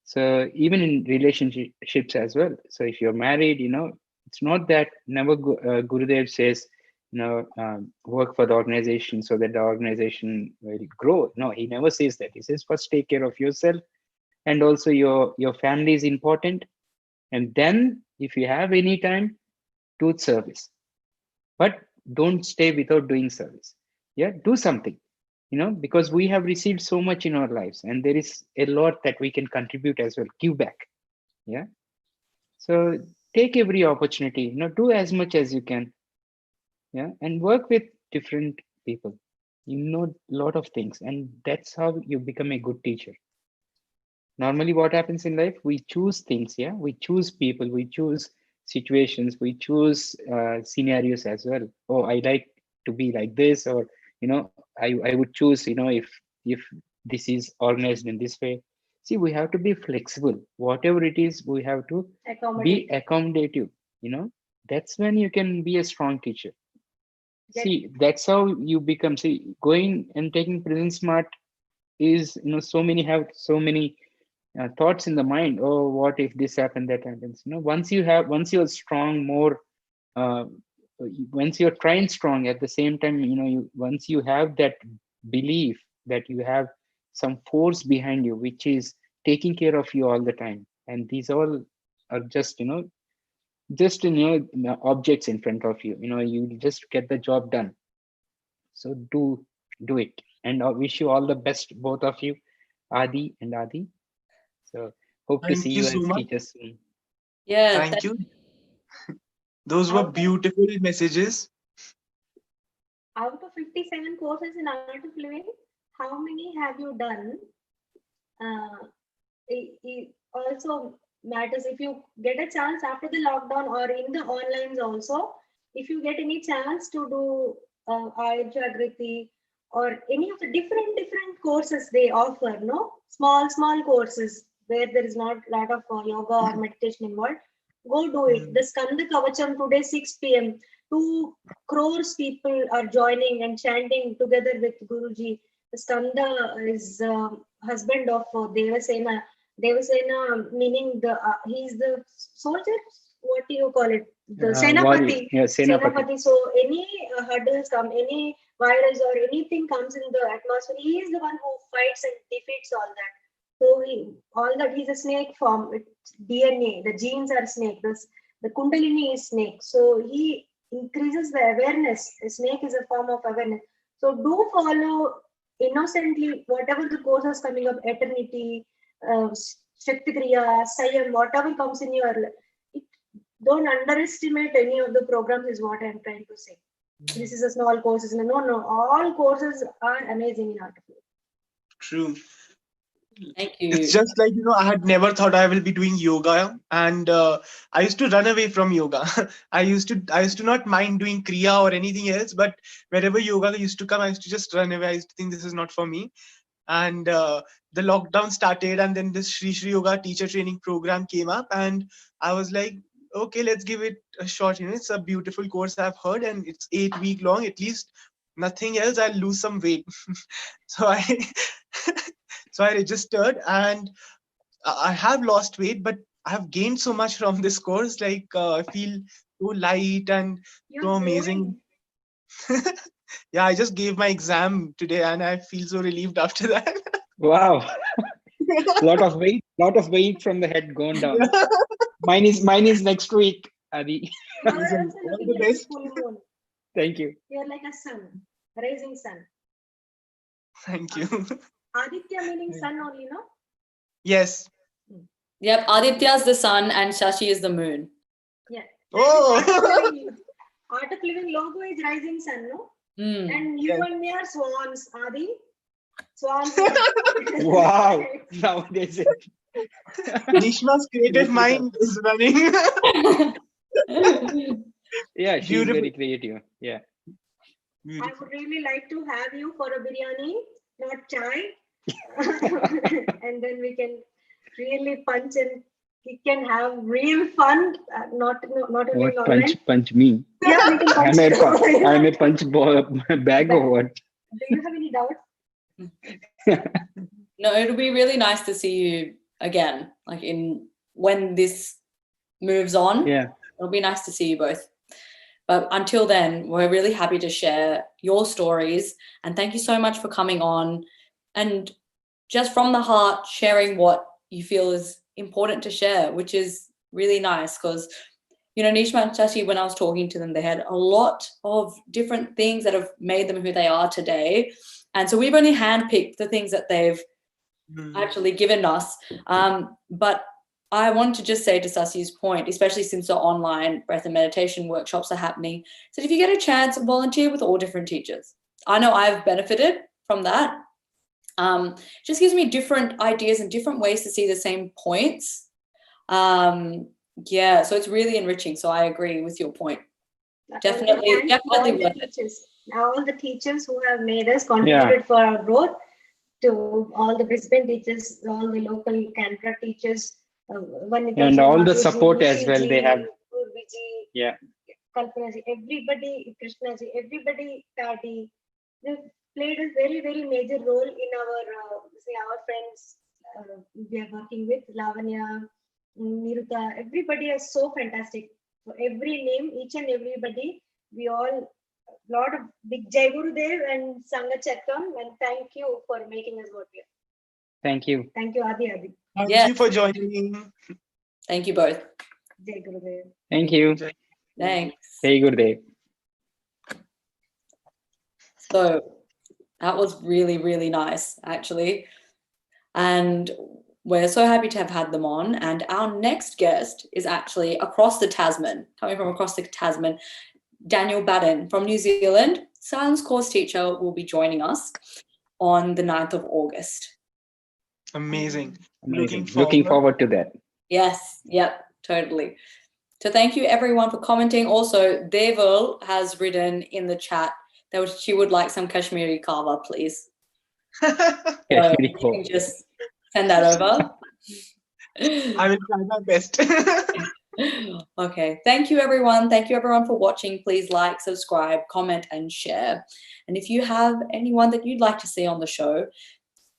So even in relationships as well. So if you're married, it's not that never Gurudev says, work for the organization so that the organization will grow. No, he never says that. He says first take care of yourself, and also your family is important. And then if you have any time, do service, but don't stay without doing service. Yeah, do something, because we have received so much in our lives, and there is a lot that we can contribute as well, give back. Yeah. So take every opportunity, do as much as you can. Yeah, and work with different people, a lot of things, and that's how you become a good teacher. Normally what happens in life, we choose things. Yeah, we choose people, we choose situations, we choose scenarios as well. Oh, I like to be like this, or I would choose, if this is organized in this way. See, we have to be flexible. Whatever it is, we have to be
Accommodate.
accommodative. That's when you can be a strong teacher.
Get
See, that's how you become. See, going and taking prison smart is, so many have so many thoughts in the mind. Oh, what if this happened, that happens. Once you're strong, more uh, once you're trying strong, at the same time, once you have that belief that you have some force behind you which is taking care of you all the time, and these all are just objects in front of you. You just get the job done. So do it, and I wish you all the best, both of you, Adi and Adi. So hope to see
Thank you
you
so
as
much.
teachers soon.
Yeah,
Thank you. Those were
out of
beautiful messages.
out of 57 courses in art of living, how many have you done? Uh, it also matters if you get a chance after the lockdown or in the onlines also. If you get any chance to do art geography or any of the different courses they offer, no small courses where there is not a lot of yoga or meditation involved. Go do it.
Mm.
The Skanda Kavacham today 6 p.m. 2 crores people are joining and chanting together with Guruji. The Skanda is husband of Devasena. Devasena meaning he's the soldier. What do you call it? The
Warrior,
Senapati.
yeah, Senapati.
Senapati. So any hurdles come, any virus or anything comes in the atmosphere, he is the one who fights and defeats all that. So all that he's a snake form. It's DNA. The genes are snake. The Kundalini is snake. So he increases the awareness. A snake is a form of awareness. So do follow innocently whatever the courses coming up, eternity, uh, Shakti Kriya, Sayam, whatever comes in your it, don't underestimate any of the programs is what I'm trying to say. This is a small courses. No, all courses are amazing in art of living.
True.
thank
It's
you.
just like, I had never thought I will be doing yoga, and I used to run away from yoga. I used to not mind doing kriya or anything else, but wherever yoga used to come, I used to just run away. I used to think this is not for me. And the lockdown started, and then this Shri Yoga teacher training program came up, and I was like, okay, let's give it a shot. It's a beautiful course, I've heard, and it's 8 week long. At least nothing else, I'll lose some weight. So I so I registered, and I have lost weight, but I have gained so much from this course. Like, I feel so light and so
You're
amazing.
glowing.
Yeah, I just gave my exam today, and I feel so relieved after that.
Wow. Lot of weight from the head gone down. Mine is next week, Adi.
You are
Listen,
also
all
looking
the
like a
best.
full moon.
Thank you.
You're like a sun, rising sun.
Thank
Uh,
you.
Aditya meaning sun only, no?
Yes.
Yep, Aditya's the sun and Shashi is the moon.
Yeah.
Oh.
Art of living logo is rising sun, no?
Mm.
And you
Yes.
and me are swans, Adi. Swans.
Wow. Nowadays,
Nishma's creative mind is running.
yeah, she is
Beautiful.
very creative. Yeah.
I
Beautiful.
would really like to have you for a biryani, not chai. And then we can really punch and kick and have real fun. Not only
What
in online.
punch me?
Yeah, we can punch.
I'm a punch ball bag or what?
Do you have any doubts?
No, it'll be really nice to see you again, like when this moves on.
Yeah.
It'll be nice to see you both. But until then, we're really happy to share your stories. And thank you so much for coming on and just from the heart sharing what you feel is important to share, which is really nice because, you know, Nishma and Sasi, when I was talking to them, they had a lot of different things that have made them who they are today. And so we've only handpicked the things that they've actually given us. But I want to just say to Sasi's point, especially since the online breath and meditation workshops are happening, so if you get a chance, volunteer with all different teachers. I know I've benefited from that. Just gives me different ideas and different ways to see the same points. Yeah, so it's really enriching. So I agree with your point. Definitely worth it.
Now all the teachers who have made us contributed for our growth, to all the Brisbane teachers, all the local Canberra teachers,
and all the support as well. They have,
yeah, Kalpanaji, everybody, Krishnaji, everybody, Tati, they played a very, very major role in our friends we are working with, Lavanya, Niruta, everybody is so fantastic. For every name, each and everybody, we all, lot of big Jai Gurudev and Sangha Chakram, and thank you for making us what we are.
Thank you.
Thank you, Adi.
Thank you for joining.
Thank you both.
Jai Gurudev.
Thank you.
Thanks.
Jai Gurudev.
So that was really, really nice, actually. And we're so happy to have had them on. And our next guest is actually across the Tasman, coming from across the Tasman, Daniel Batten from New Zealand, silence course teacher, will be joining us on the 9th of August.
Amazing.
Looking forward to that.
Yes, yep, totally. So thank you everyone for commenting. Also, Devil has written in the chat that she would like some Kashmiri kava, please. So you can just send that over.
I will try my best.
Okay, thank you everyone. Thank you everyone for watching. Please like, subscribe, comment and share. And if you have anyone that you'd like to see on the show,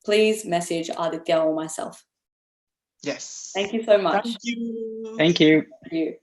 please message Aditya or myself.
Yes.
Thank you so much.
Thank you.
Thank you.
Thank you.